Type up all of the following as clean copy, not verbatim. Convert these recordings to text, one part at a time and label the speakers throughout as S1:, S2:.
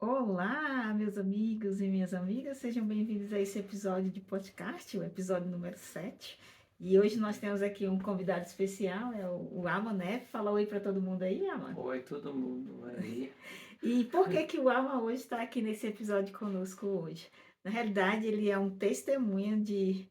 S1: Olá, meus amigos e minhas amigas, sejam bem-vindos a esse episódio de podcast, o episódio número 7. E hoje nós temos aqui um convidado especial, é o Aman, né? Fala oi para todo mundo aí, Aman.
S2: Oi, todo mundo aí.
S1: E por que que o Aman hoje está aqui nesse episódio conosco hoje? Na realidade, ele é um testemunho de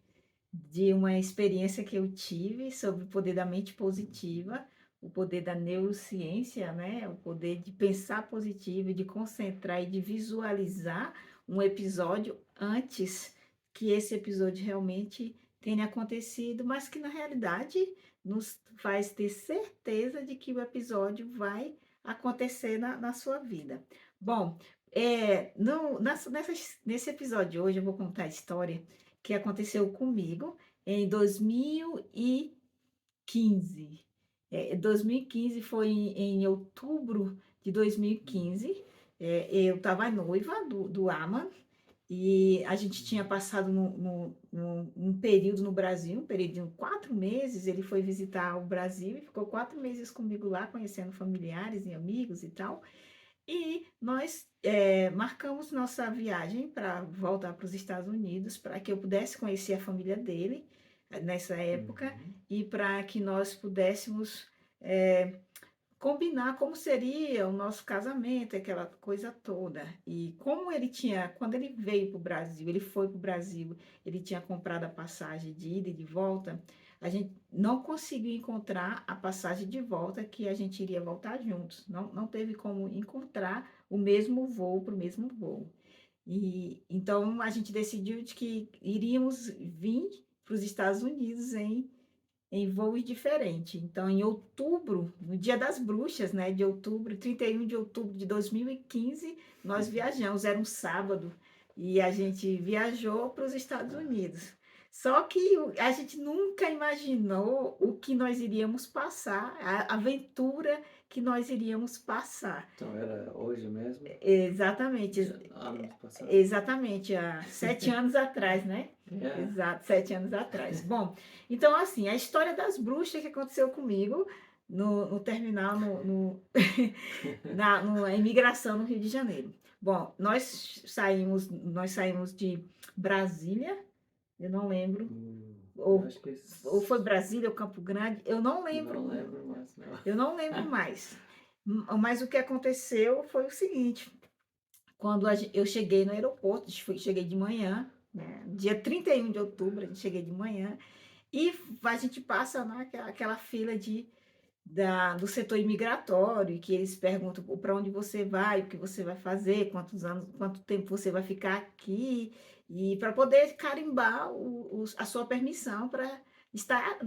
S1: uma experiência que eu tive sobre o poder da mente positiva, o poder da neurociência, né? O poder de pensar positivo, de concentrar e de visualizar um episódio antes que esse episódio realmente tenha acontecido, mas que na realidade nos faz ter certeza de que o episódio vai acontecer na sua vida. Bom, nesse episódio de hoje eu vou contar a história que aconteceu comigo em 2015. 2015 foi em outubro de 2015. Eu estava noiva do Aman e a gente tinha passado um período no Brasil, um período de 4 meses. Ele foi visitar o Brasil e ficou 4 meses comigo lá, conhecendo familiares e amigos e tal. E nós marcamos nossa viagem para voltar para os Estados Unidos, para que eu pudesse conhecer a família dele nessa época e para que nós pudéssemos combinar como seria o nosso casamento, aquela coisa toda. E como ele tinha, quando ele veio para o Brasil, ele foi para o Brasil, ele tinha comprado a passagem de ida e de volta, a gente não conseguiu encontrar a passagem de volta que a gente iria voltar juntos. Não teve como encontrar o mesmo voo para o mesmo voo. E então a gente decidiu de que iríamos vir para os Estados Unidos em voos diferentes. Então, em outubro, no Dia das Bruxas, né, de outubro, 31 de outubro de 2015, nós viajamos, era um sábado, e a gente viajou para os Estados Unidos. Só que a gente nunca imaginou o que nós iríamos passar, a aventura que nós iríamos passar.
S2: Então era hoje mesmo?
S1: Exatamente,
S2: Anos passados?
S1: exatamente, há 7 anos atrás, né?
S2: É.
S1: Exato, 7 anos atrás. Bom, então assim, a história das bruxas que aconteceu comigo no terminal, na imigração no Rio de Janeiro. Bom, nós saímos de Brasília, eu não lembro,
S2: Eu
S1: ou,
S2: acho que
S1: ou foi Brasília ou Campo Grande, eu não lembro,
S2: não lembro mais, não.
S1: eu não lembro mais. Mas o que aconteceu foi o seguinte: quando eu cheguei no aeroporto, cheguei de manhã, né? Dia 31 de outubro, a gente cheguei de manhã, e a gente passa naquela fila do setor imigratório, que eles perguntam para onde você vai, o que você vai fazer, quantos anos, quanto tempo você vai ficar aqui, e para poder carimbar a sua permissão para estar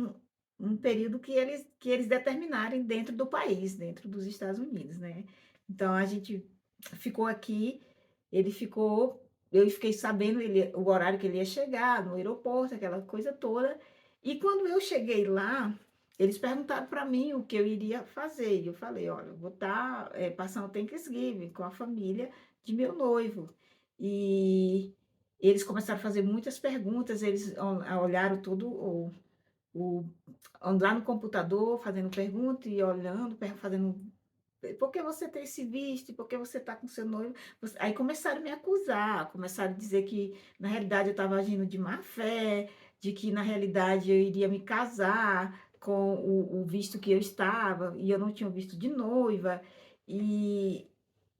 S1: num período que eles determinarem dentro do país, dentro dos Estados Unidos, né? Então a gente ficou aqui, ele ficou, eu fiquei sabendo o horário que ele ia chegar no aeroporto, aquela coisa toda. E quando eu cheguei lá, eles perguntaram para mim o que eu iria fazer. E eu falei, olha, eu vou estar passando o Thanksgiving com a família de meu noivo. E eles começaram a fazer muitas perguntas, eles olharam tudo, o, lá no computador, fazendo pergunta e olhando, fazendo por que você tem esse visto? Por que você está com seu noivo? Aí começaram a me acusar, começaram a dizer que na realidade eu estava agindo de má fé, de que na realidade eu iria me casar com o visto que eu estava, e eu não tinha o visto de noiva, e,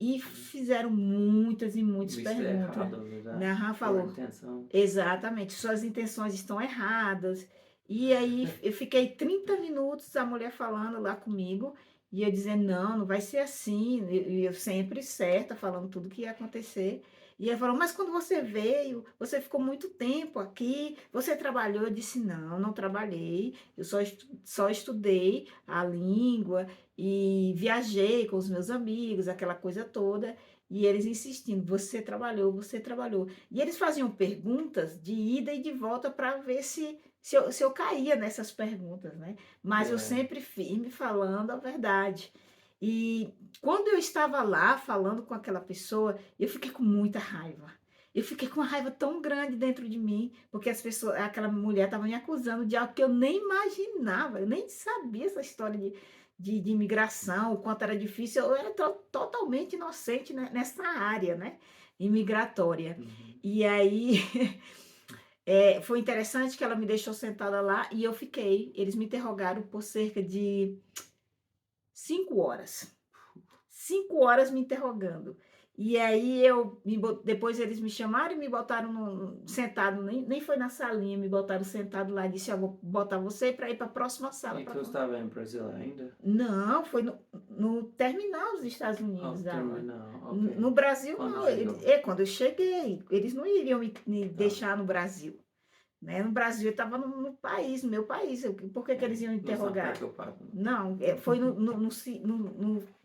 S1: e fizeram muitas e muitas
S2: Visto
S1: perguntas.
S2: errado, já.
S1: Narra
S2: Por
S1: falou,
S2: intenção.
S1: exatamente, suas intenções estão erradas. E aí eu fiquei 30 minutos a mulher falando lá comigo, e eu dizendo, não, não vai ser assim. E eu sempre certa, falando tudo que ia acontecer. E ela falou, mas quando você veio, você ficou muito tempo aqui, você trabalhou? Eu disse, não, não trabalhei, eu só estudei a língua e viajei com os meus amigos, aquela coisa toda. E eles insistindo, você trabalhou, você trabalhou. E eles faziam perguntas de ida e de volta para ver se eu caía nessas perguntas, né? Mas eu
S2: É.
S1: sempre firme falando a verdade. E quando eu estava lá falando com aquela pessoa, eu fiquei com muita raiva. Eu fiquei com uma raiva tão grande dentro de mim, porque aquela mulher estava me acusando de algo que eu nem imaginava, eu nem sabia essa história de imigração, o quanto era difícil. Eu era totalmente inocente nessa área, né? Imigratória.
S2: Uhum.
S1: E aí foi interessante que ela me deixou sentada lá e eu fiquei. Eles me interrogaram por cerca de 5 horas. 5 horas me interrogando. E aí depois eles me chamaram e me botaram sentado, nem foi na salinha, me botaram sentado lá e disse: "Eu vou botar você para ir para a próxima sala
S2: E
S1: para".
S2: tu estava em Brasil ainda?
S1: Não, foi no terminal dos Estados
S2: Oh,
S1: Unidos, da
S2: terminal,
S1: no
S2: ok.
S1: Brasil
S2: Quando
S1: não,
S2: chegou?
S1: quando eu cheguei, eles não iriam me
S2: Tá.
S1: deixar no Brasil, né, no Brasil eu estava no país, no meu país, por que que
S2: É,
S1: eles iam
S2: não está
S1: interrogar?
S2: preocupado, né?
S1: Não, foi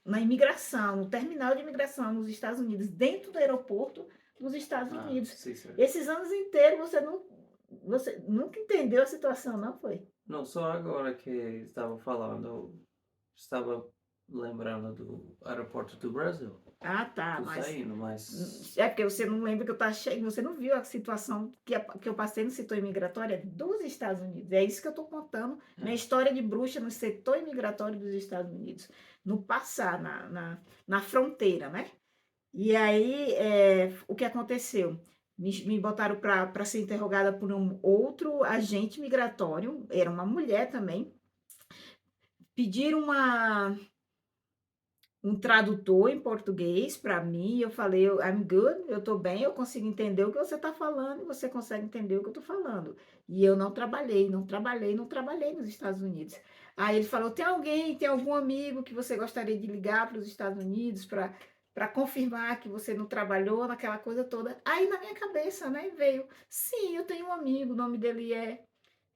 S1: na imigração, no terminal de imigração nos Estados Unidos, dentro do aeroporto dos Estados
S2: Ah,
S1: Unidos.
S2: sim, certo.
S1: Esses anos inteiros você nunca entendeu a situação, não foi?
S2: Não, só agora que estava falando, estava lembrando do aeroporto do Brasil.
S1: Ah, tá,
S2: Tu
S1: mas
S2: saindo, mas
S1: é porque você não lembra que eu estava chegando, você não viu a situação que eu passei no setor imigratório dos Estados Unidos. É isso que eu estou contando, minha
S2: é,
S1: história de bruxa no setor imigratório dos Estados Unidos, no passar, na fronteira, né? E aí, o que aconteceu? Me botaram para ser interrogada por um outro agente migratório, era uma mulher também, pediram um tradutor em português para mim, e eu falei: I'm good, eu estou bem, eu consigo entender o que você está falando, e você consegue entender o que eu estou falando. E eu não trabalhei, não trabalhei, não trabalhei nos Estados Unidos. Aí ele falou: tem algum amigo que você gostaria de ligar para os Estados Unidos para confirmar que você não trabalhou naquela coisa toda? Aí na minha cabeça, né, veio: sim, eu tenho um amigo, o nome dele é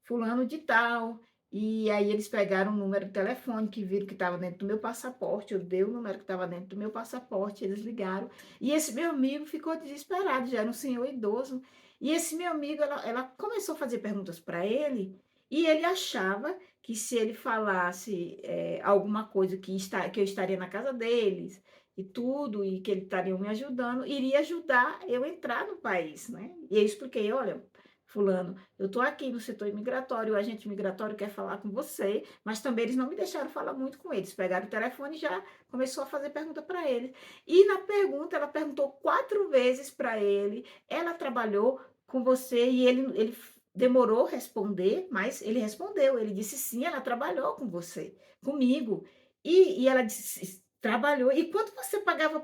S1: fulano de tal. E aí eles pegaram o número de telefone, que viram que estava dentro do meu passaporte, eu dei o número que estava dentro do meu passaporte, eles ligaram. E esse meu amigo ficou desesperado, já era um senhor idoso. E esse meu amigo, ela começou a fazer perguntas para ele, e ele achava que se ele falasse alguma coisa que eu estaria na casa deles e tudo, e que eles estariam me ajudando, iria ajudar eu entrar no país, né? E eu expliquei: olha, fulano, eu estou aqui no setor imigratório, o agente migratório quer falar com você, mas também eles não me deixaram falar muito com eles. Pegaram o telefone e já começou a fazer pergunta para ele. E na pergunta, ela perguntou 4 vezes para ele: ela trabalhou com você? E ele demorou a responder, mas ele respondeu. Ele disse: sim, ela trabalhou com você, comigo. E ela disse: trabalhou. E quanto você pagava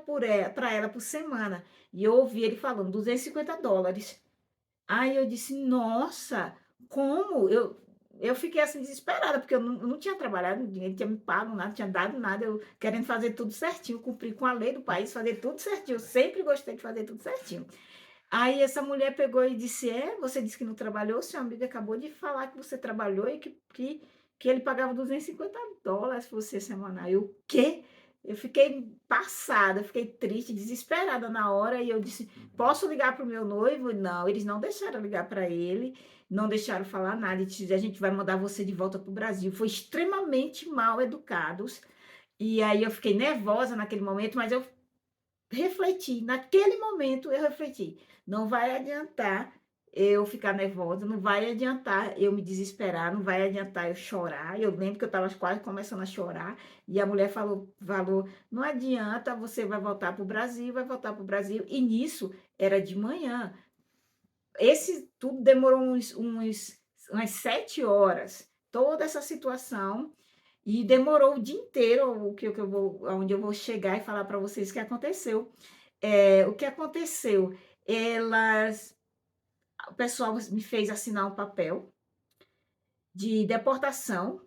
S1: para ela por semana? E eu ouvi ele falando: $250. Aí eu disse: "Nossa, como?" Eu fiquei, assim, desesperada, porque eu não tinha trabalhado, ninguém tinha me pago nada, tinha dado nada, eu querendo fazer tudo certinho, cumprir com a lei do país, fazer tudo certinho, eu sempre gostei de fazer tudo certinho. Aí essa mulher pegou e disse: você disse que não trabalhou, seu amigo acabou de falar que você trabalhou e que ele pagava $250 por você semanal". Eu: "O quê?". Eu fiquei passada, fiquei triste, desesperada na hora e eu disse:
S2: uhum.
S1: "Posso ligar para o meu noivo?". Não, eles não deixaram ligar para ele, não deixaram falar nada e disse: "A gente vai mandar você de volta para o Brasil". Foi extremamente mal educados, e aí eu fiquei nervosa naquele momento, mas eu refleti, naquele momento eu refleti: não vai adiantar eu ficar nervosa, não vai adiantar eu me desesperar, não vai adiantar eu chorar. Eu lembro que eu estava quase começando a chorar, e a mulher falou: "Não adianta, você vai voltar para o Brasil, vai voltar para o Brasil". E nisso era de manhã. Esse tudo demorou umas 7 horas, toda essa situação, e demorou o dia inteiro, o que eu vou aonde eu vou chegar e falar para vocês o que aconteceu. O que aconteceu? Elas O pessoal me fez assinar um papel de deportação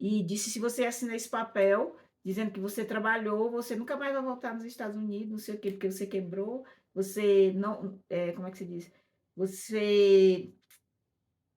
S1: e disse: "Se você assinar esse papel dizendo que você trabalhou, você nunca mais vai voltar nos Estados Unidos, não sei o quê, porque você quebrou, você não", como é que se diz? Você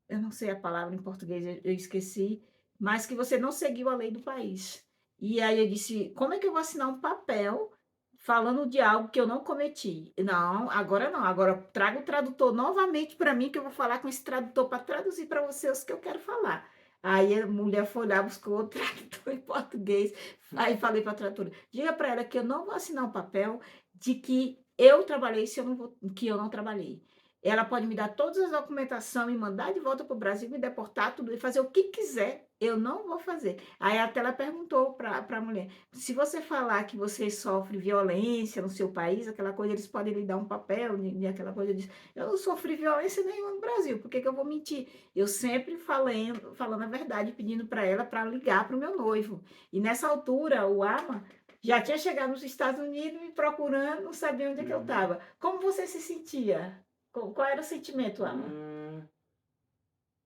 S1: Eu não sei a palavra em português, eu esqueci, mas que você não seguiu a lei do país. E aí eu disse: "Como é que eu vou assinar um papel falando de algo que eu não cometi? Não, agora não, agora traga o tradutor novamente para mim, que eu vou falar com esse tradutor para traduzir para você os que eu quero falar". Aí a mulher foi lá, buscou o tradutor em português, aí falei para a tradutora: "Diga para ela que eu não vou assinar um papel de que eu trabalhei se eu não vou que eu não trabalhei. Ela pode me dar todas as documentação, me mandar de volta para o Brasil, me deportar, tudo e fazer o que quiser, Eu não vou fazer. Aí até ela perguntou para a mulher: "Se você falar que você sofre violência no seu país, aquela coisa, eles podem lhe dar um papel", de aquela coisa. Eu disse: "Eu não sofri violência nenhuma no Brasil, por que que eu vou mentir?". Eu sempre falando a verdade, pedindo para ela para ligar para o meu noivo. E nessa altura, o Ama já tinha chegado nos Estados Unidos me procurando, não sabia onde é que eu
S2: Uhum.
S1: estava. Como você se sentia? Qual era o sentimento, Ama?
S2: Hum,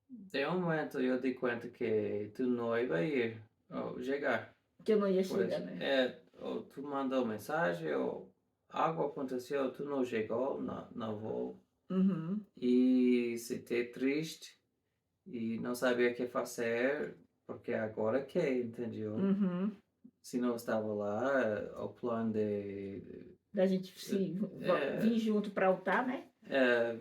S2: de um momento eu di conta que tu não ia ir ou chegar.
S1: Que eu não ia chegar,
S2: Pois,
S1: né?
S2: ou tu mandou mensagem ou algo aconteceu, tu não chegou na voo
S1: Uhum,
S2: e senti triste e não sabia o que fazer, porque agora que entendeu?
S1: uhum.
S2: Se não estava lá, o plano
S1: Da gente se vir
S2: é,
S1: junto para altar, né?
S2: é,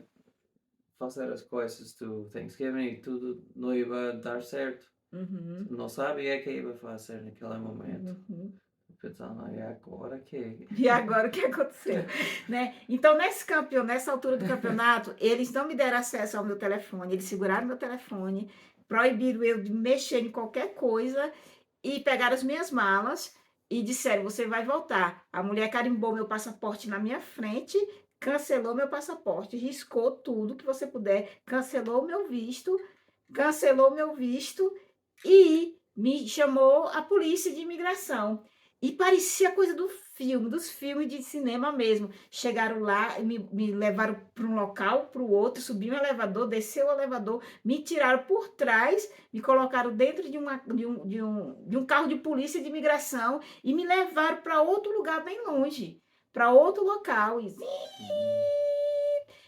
S2: fazer as coisas do Thanksgiving e tudo não ia dar certo.
S1: Uhum,
S2: Não sabia o que ia fazer naquele momento.
S1: uhum.
S2: Pensando, é agora que.
S1: E agora o que aconteceu, né? Então nessa altura do campeonato, eles não me deram acesso ao meu telefone, eles seguraram meu telefone, proibiram eu de mexer em qualquer coisa e pegaram as minhas malas e disseram: "Você vai voltar". A mulher carimbou meu passaporte na minha frente, cancelou meu passaporte, riscou tudo que você puder, cancelou meu visto e me chamou a polícia de imigração. E parecia coisa do filme, dos filmes de cinema mesmo. Chegaram lá, me levaram para um local, para o outro, subi um elevador, desceu o elevador, me tiraram por trás, me colocaram dentro de um carro de polícia de imigração e me levaram para outro lugar bem longe, para outro local. E
S2: Hum,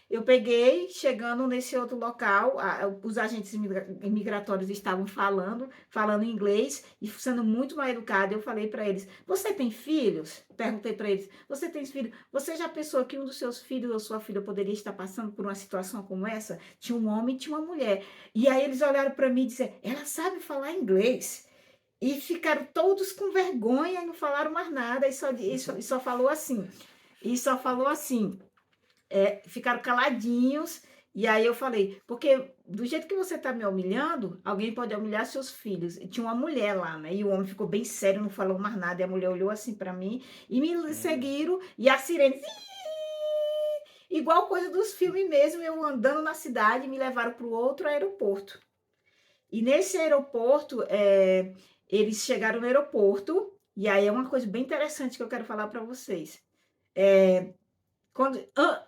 S1: eu peguei, chegando nesse outro local, os agentes imigratórios estavam falando inglês e sendo muito mal educado. Eu falei para eles: "Você tem filhos?" Perguntei para eles: "Você tem filhos? Você já pensou que um dos seus filhos ou sua filha poderia estar passando por uma situação como essa?" Tinha um homem e tinha uma mulher. E aí eles olharam para mim e disseram: "Ela sabe falar inglês." E ficaram todos com vergonha e não falaram mais nada. E só falou assim. E só falou assim. Ficaram caladinhos. E aí eu falei, porque do jeito que você está me humilhando, alguém pode humilhar seus filhos. E tinha uma mulher lá, né? E o homem ficou bem sério, não falou mais nada. E a mulher olhou assim para mim e me
S2: sério?
S1: seguiram. E a sirene, igual coisa dos filmes mesmo, eu andando na cidade, me levaram para o outro aeroporto. E nesse aeroporto, eles chegaram no aeroporto. E aí é uma coisa bem interessante que eu quero falar para vocês.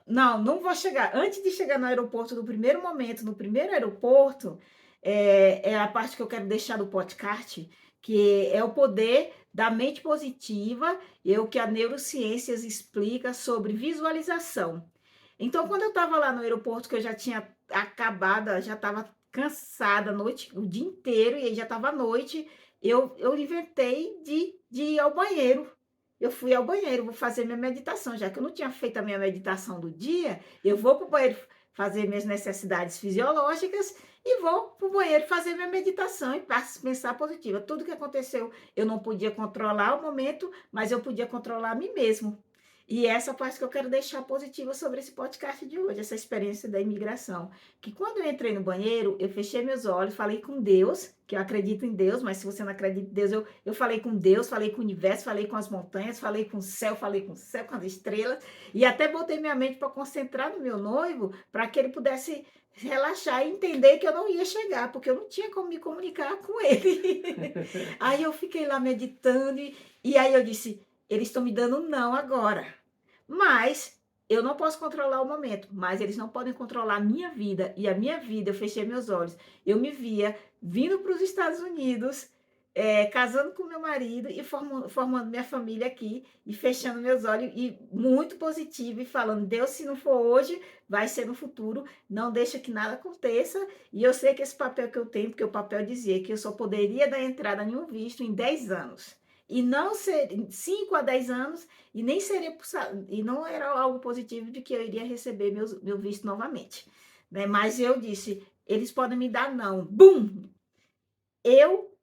S1: Não vou chegar. Antes de chegar no aeroporto, no primeiro momento, no primeiro aeroporto, é a parte que eu quero deixar do podcast, que é o poder da mente positiva, e o que a neurociências explica sobre visualização. Então, quando eu estava lá no aeroporto, que eu já tinha acabado, já estava cansada a noite, o dia inteiro, e aí já estava à noite, eu inventei de ir ao banheiro. Eu fui ao banheiro, vou fazer minha meditação. Já que eu não tinha feito a minha meditação do dia, eu vou para o banheiro fazer minhas necessidades fisiológicas e vou para o banheiro fazer minha meditação e pensar positiva. Tudo que aconteceu, eu não podia controlar o momento, mas eu podia controlar a mim mesmo. E essa parte que eu quero deixar positiva sobre esse podcast de hoje, essa experiência da imigração. Que quando eu entrei no banheiro, eu fechei meus olhos, falei com Deus, que eu acredito em Deus, mas se você não acredita em Deus, eu falei com Deus, falei com o universo, falei com as montanhas, falei com o céu, com as estrelas, e até botei minha mente para concentrar no meu noivo, para que ele pudesse relaxar e entender que eu não ia chegar, porque eu não tinha como me comunicar com ele. Aí eu fiquei lá meditando, e aí eu disse: eles estão me dando um não agora. Mas eu não posso controlar o momento, mas eles não podem controlar a minha vida. E a minha vida, eu fechei meus olhos. Eu me via vindo para os Estados Unidos, casando com meu marido e formando minha família aqui e fechando meus olhos e muito positivo e falando: Deus, se não for hoje, vai ser no futuro. Não deixa que nada aconteça. E eu sei que esse papel que eu tenho, porque o papel dizia que eu só poderia dar entrada em um visto em 10 anos. E não ser 5 a 10 anos, e nem seria e não era algo positivo de que eu iria receber meu visto novamente, né? Mas eu disse, eles podem me dar não. Bum! Eu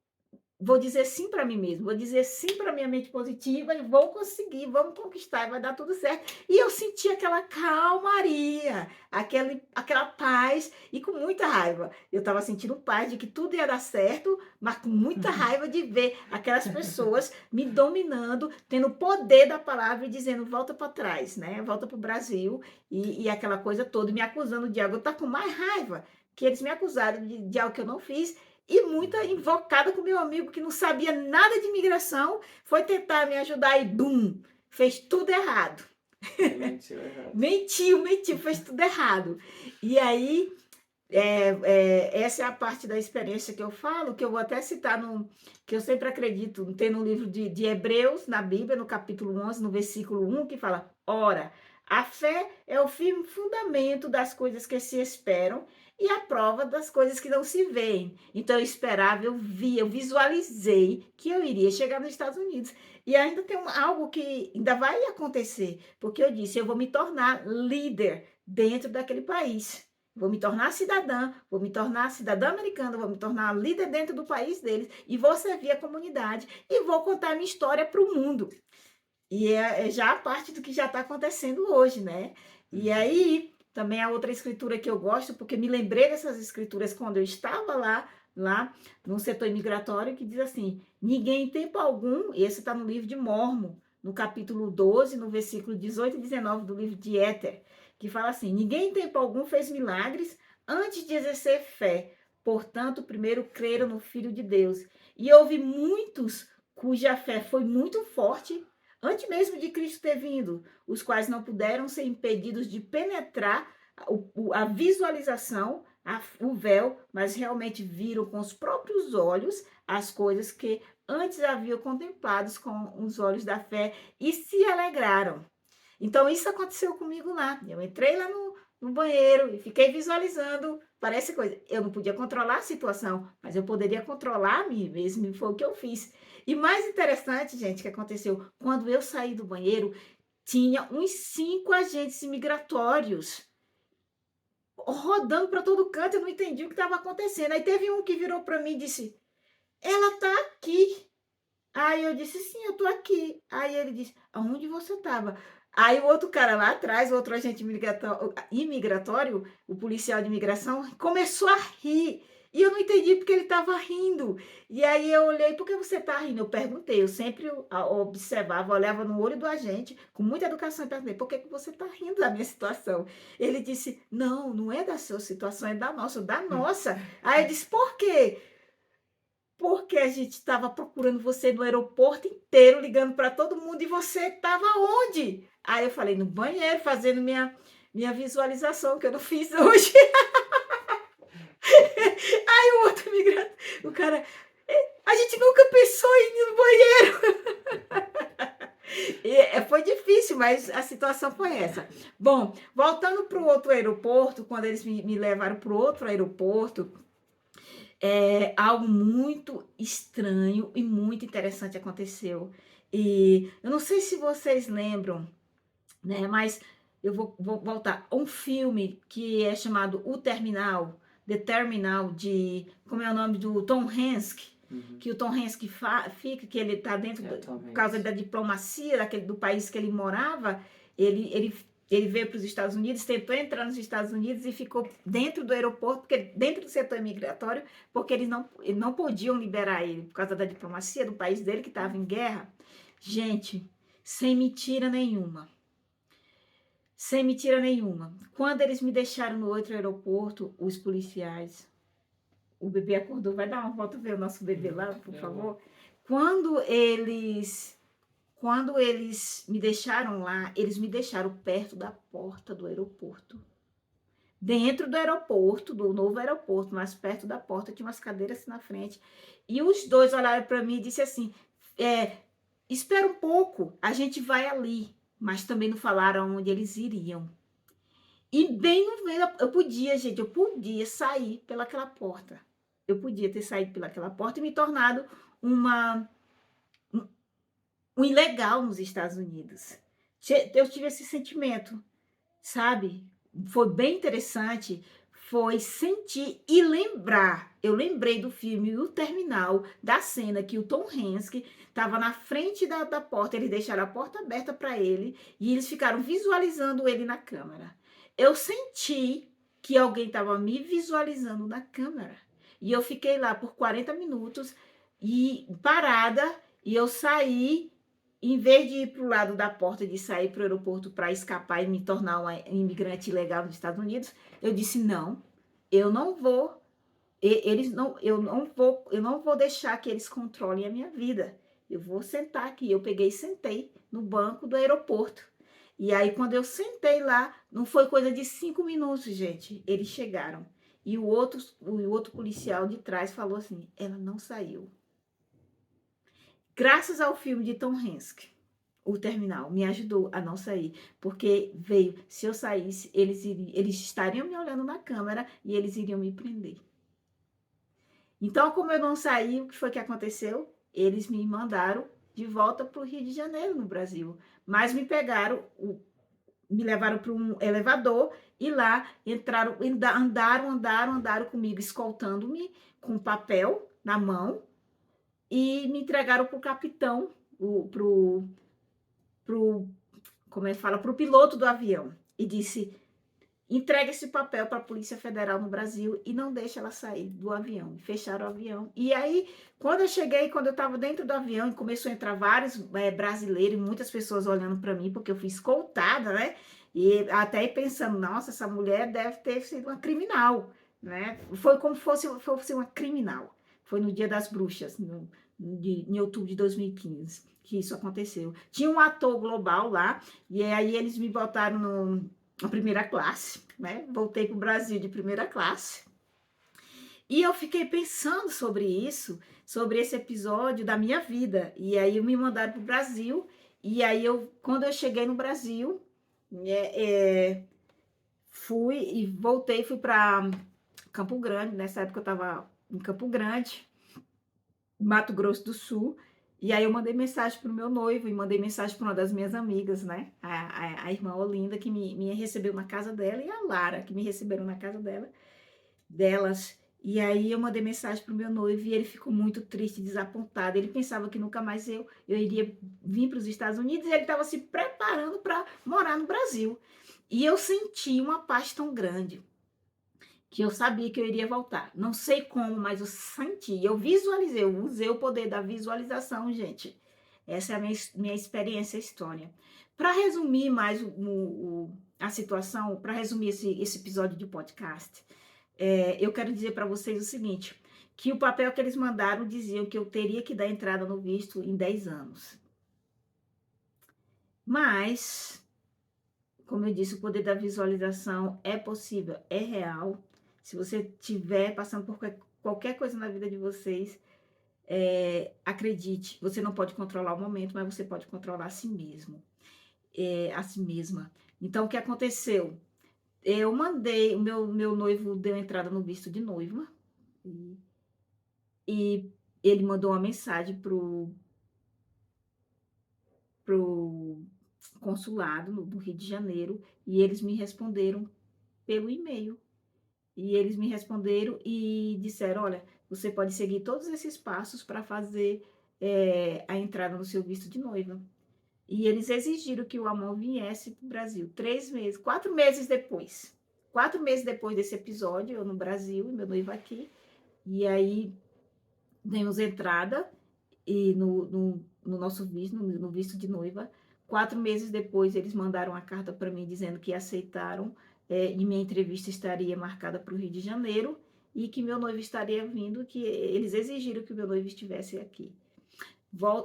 S1: vou dizer sim para mim mesmo, vou dizer sim para minha mente positiva e vou conseguir, vamos conquistar, vai dar tudo certo. E eu senti aquela calmaria, aquela paz e com muita raiva. Eu estava sentindo paz de que tudo ia dar certo, mas com muita raiva de ver aquelas pessoas me dominando, tendo o poder da palavra e dizendo volta para trás, né? Volta para o Brasil e aquela coisa toda, e me acusando de algo. Eu estava com mais raiva que eles me acusaram de algo que eu não fiz e muita invocada com meu amigo que não sabia nada de imigração, foi tentar me ajudar e bum, fez tudo errado.
S2: Ele mentiu errado.
S1: Mentiu, fez tudo errado. E aí, essa é a parte da experiência que eu falo, que eu vou até citar, que eu sempre acredito, tem no livro de Hebreus, na Bíblia, no capítulo 11, no versículo 1, que fala, ora, a fé é o firme fundamento das coisas que se esperam e a prova das coisas que não se veem. Então, eu esperava, eu vi, eu visualizei que eu iria chegar nos Estados Unidos. E ainda tem algo que ainda vai acontecer, porque eu disse, eu vou me tornar líder dentro daquele país. Vou me tornar cidadã, vou me tornar cidadã americana, vou me tornar líder dentro do país deles e vou servir a comunidade e vou contar minha história para o mundo. E é já a parte do que já está acontecendo hoje, né? E aí, também a outra escritura que eu gosto, porque me lembrei dessas escrituras quando eu estava lá no setor imigratório, que diz assim, ninguém em tempo algum, esse está no livro de Mórmon, no capítulo 12, no versículo 18 e 19 do livro de Éter, que fala assim, ninguém em tempo algum fez milagres antes de exercer fé, portanto, primeiro creram no Filho de Deus. E houve muitos cuja fé foi muito forte, antes mesmo de Cristo ter vindo, os quais não puderam ser impedidos de penetrar a visualização, o véu, mas realmente viram com os próprios olhos as coisas que antes haviam contemplados com os olhos da fé e se alegraram. Então, isso aconteceu comigo lá. Eu entrei lá no banheiro e fiquei visualizando, parece coisa. Eu não podia controlar a situação, mas eu poderia controlar a mim mesmo, foi o que eu fiz. E mais interessante, gente, que aconteceu, quando eu saí do banheiro, tinha uns 5 agentes imigratórios rodando para todo canto, eu não entendi o que estava acontecendo. Aí teve um que virou para mim e disse, ela tá aqui. Aí eu disse, sim, eu tô aqui. Aí ele disse, aonde você estava? Aí o outro cara lá atrás, o outro agente imigratório, o policial de imigração, começou a rir. E eu não entendi porque ele estava rindo. E aí eu olhei, por que você está rindo? Eu perguntei, eu sempre observava, olhava no olho do agente, com muita educação, e perguntei, por que você está rindo da minha situação? Ele disse, não, não é da sua situação, é da nossa, da nossa. Aí eu disse, por quê? Porque a gente estava procurando você no aeroporto inteiro, ligando para todo mundo, e você estava onde? Aí eu falei, no banheiro, fazendo minha visualização, que eu não fiz hoje. Aí o outro migrante, o cara, a gente nunca pensou em ir no banheiro. Foi difícil, mas a situação foi essa. Bom, voltando para o outro aeroporto, quando eles me levaram para o outro aeroporto, algo muito estranho e muito interessante aconteceu. E eu não sei se vocês lembram, né? Mas eu vou voltar. Um filme que é chamado O Terminal, The Terminal, como é o nome do Tom Hanks, que o Tom Hanks fica, que ele está dentro, por causa da diplomacia do país que ele morava, ele veio para os Estados Unidos, tentou entrar nos Estados Unidos e ficou dentro do aeroporto, dentro do setor migratório, porque eles não podiam liberar ele, por causa da diplomacia do país dele, que estava em guerra. Gente, sem mentira nenhuma. Sem mentira nenhuma. Quando eles me deixaram no outro aeroporto, os policiais, o bebê acordou, vai dar uma volta ver o nosso bebê lá, por favor. Quando eles me deixaram lá, eles me deixaram perto da porta do aeroporto. Dentro do aeroporto, do novo aeroporto, mas perto da porta, tinha umas cadeiras na frente. E os dois olharam para mim e disseram assim, espera um pouco, a gente vai ali. Mas também não falaram onde eles iriam. E bem no meio, eu podia sair pelaquela porta. Eu podia ter saído pelaquela porta e me tornado um ilegal nos Estados Unidos. Eu tive esse sentimento, sabe? Foi bem interessante, foi sentir e lembrar. Eu lembrei do filme O Terminal, da cena que o Tom Hanks estava na frente da porta, eles deixaram a porta aberta para ele e eles ficaram visualizando ele na câmera. Eu senti que alguém estava me visualizando na câmera. E eu fiquei lá por 40 minutos e parada, e eu saí, em vez de ir para o lado da porta, de sair para o aeroporto para escapar e me tornar uma imigrante ilegal nos Estados Unidos, eu disse não, eu não vou, eu não vou deixar que eles controlem a minha vida. Eu vou sentar aqui. Eu peguei e sentei no banco do aeroporto. E aí, quando eu sentei lá, não foi coisa de 5 minutos, gente. Eles chegaram. E o outro policial de trás falou assim: ela não saiu. Graças ao filme de Tom Hanks, O Terminal, me ajudou a não sair, porque veio, se eu saísse, eles estariam me olhando na câmera e eles iriam me prender. Então, como eu não saí, o que foi que aconteceu? Eles me mandaram de volta para o Rio de Janeiro, no Brasil. Mas me pegaram, me levaram para um elevador e lá entraram, andaram comigo, escoltando-me com papel na mão e me entregaram para o capitão, como é que fala, para o piloto do avião. E disse: entrega esse papel para a Polícia Federal no Brasil e não deixa ela sair do avião. Fecharam o avião. E aí, quando eu estava dentro do avião e começou a entrar vários brasileiros e muitas pessoas olhando para mim, porque eu fui escoltada, né? E até pensando, nossa, essa mulher deve ter sido uma criminal, né? Foi como fosse uma criminal. Foi no Dia das Bruxas, em outubro de 2015, que isso aconteceu. Tinha um ator global lá, e aí eles me botaram na primeira classe, né? Voltei para o Brasil de primeira classe. E eu fiquei pensando sobre isso, sobre esse episódio da minha vida. E aí me mandaram para o Brasil. E aí quando eu cheguei no Brasil, fui e voltei, fui para Campo Grande. Nessa época eu estava em Campo Grande, Mato Grosso do Sul. E aí eu mandei mensagem para o meu noivo e mandei mensagem para uma das minhas amigas, né? A irmã Olinda, que me recebeu na casa dela, e a Lara, que me receberam na casa delas. E aí eu mandei mensagem para o meu noivo e ele ficou muito triste, desapontado. Ele pensava que nunca mais eu iria vir para os Estados Unidos, e ele estava se preparando para morar no Brasil. E eu senti uma paz tão grande, que eu sabia que eu iria voltar. Não sei como, mas eu senti, eu visualizei, eu usei o poder da visualização, gente. Essa é a minha experiência, a história. Para resumir mais a situação, para resumir esse episódio de podcast, eu quero dizer para vocês o seguinte, que o papel que eles mandaram dizia que eu teria que dar entrada no visto em 10 anos. Mas, como eu disse, o poder da visualização é possível, é real. Se você estiver passando por qualquer coisa na vida de vocês, acredite, você não pode controlar o momento, mas você pode controlar a si mesmo, a si mesma. Então, o que aconteceu? Eu mandei, o meu noivo deu entrada no visto de noiva, e ele mandou uma mensagem pro consulado no Rio de Janeiro, e eles me responderam pelo e-mail. E eles me responderam e disseram: olha, você pode seguir todos esses passos para fazer a entrada no seu visto de noiva. E eles exigiram que o Amon viesse para o Brasil 3 meses, 4 meses depois. 4 meses depois desse episódio, eu no Brasil e meu noivo aqui. E aí demos entrada e no nosso visto, no visto de noiva. 4 meses depois, eles mandaram a carta para mim dizendo que aceitaram, e minha entrevista estaria marcada para o Rio de Janeiro e que meu noivo estaria vindo, que eles exigiram que o meu noivo estivesse aqui.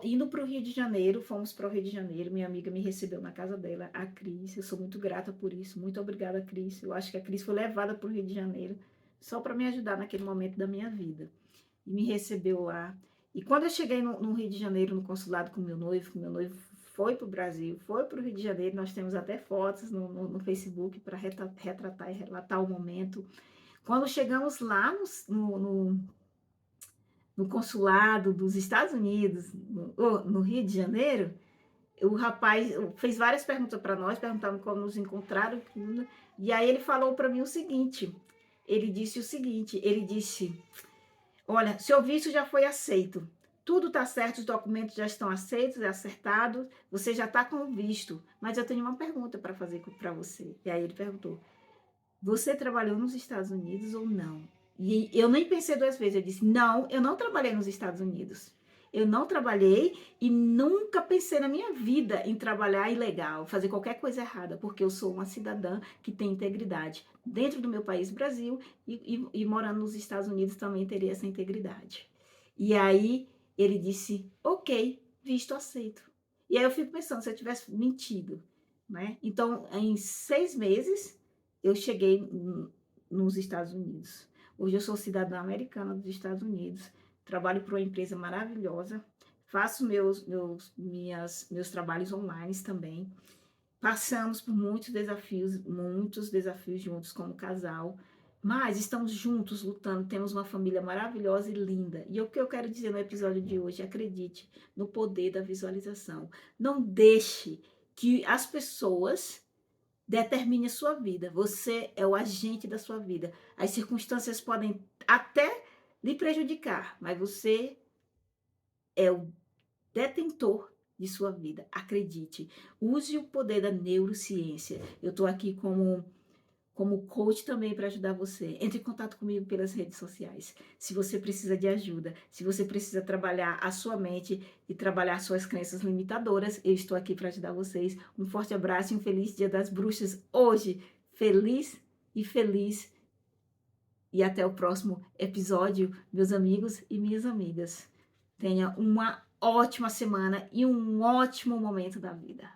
S1: Indo para o Rio de Janeiro, fomos para o Rio de Janeiro, minha amiga me recebeu na casa dela, a Cris, eu sou muito grata por isso, muito obrigada, Cris. Eu acho que a Cris foi levada para o Rio de Janeiro só para me ajudar naquele momento da minha vida. E me recebeu lá. E quando eu cheguei no Rio de Janeiro, no consulado com meu noivo foi para o Brasil, foi para o Rio de Janeiro, nós temos até fotos no Facebook para retratar e relatar o momento. Quando chegamos lá no consulado dos Estados Unidos, no Rio de Janeiro, o rapaz fez várias perguntas para nós, perguntando como nos encontraram, e aí ele falou para mim o seguinte: ele disse o seguinte, ele disse: "Olha, seu visto já foi aceito, tudo está certo, os documentos já estão aceitos, acertados, você já está com o visto, mas eu tenho uma pergunta para fazer para você". E aí ele perguntou: "Você trabalhou nos Estados Unidos ou não?". E eu nem pensei 2 vezes, eu disse: "Não, eu não trabalhei nos Estados Unidos. Eu não trabalhei e nunca pensei na minha vida em trabalhar ilegal, fazer qualquer coisa errada, porque eu sou uma cidadã que tem integridade. Dentro do meu país, Brasil, e morando nos Estados Unidos também teria essa integridade". E aí ele disse: "Ok, visto aceito". E aí eu fico pensando, se eu tivesse mentido, né? Então, em 6 meses eu cheguei nos Estados Unidos. Hoje eu sou cidadã americana dos Estados Unidos, trabalho para uma empresa maravilhosa, faço meus trabalhos online também. Passamos por muitos desafios juntos como casal, mas estamos juntos lutando, temos uma família maravilhosa e linda. E o que eu quero dizer no episódio de hoje, acredite no poder da visualização. Não deixe que as pessoas determine a sua vida. Você é o agente da sua vida. As circunstâncias podem até lhe prejudicar, mas você é o detentor de sua vida. Acredite. Use o poder da neurociência. Eu estou aqui como coach também para ajudar você. Entre em contato comigo pelas redes sociais. Se você precisa de ajuda, se você precisa trabalhar a sua mente e trabalhar suas crenças limitadoras, eu estou aqui para ajudar vocês. Um forte abraço e um feliz Dia das Bruxas hoje. Feliz e feliz. E até o próximo episódio, meus amigos e minhas amigas. Tenha uma ótima semana e um ótimo momento da vida.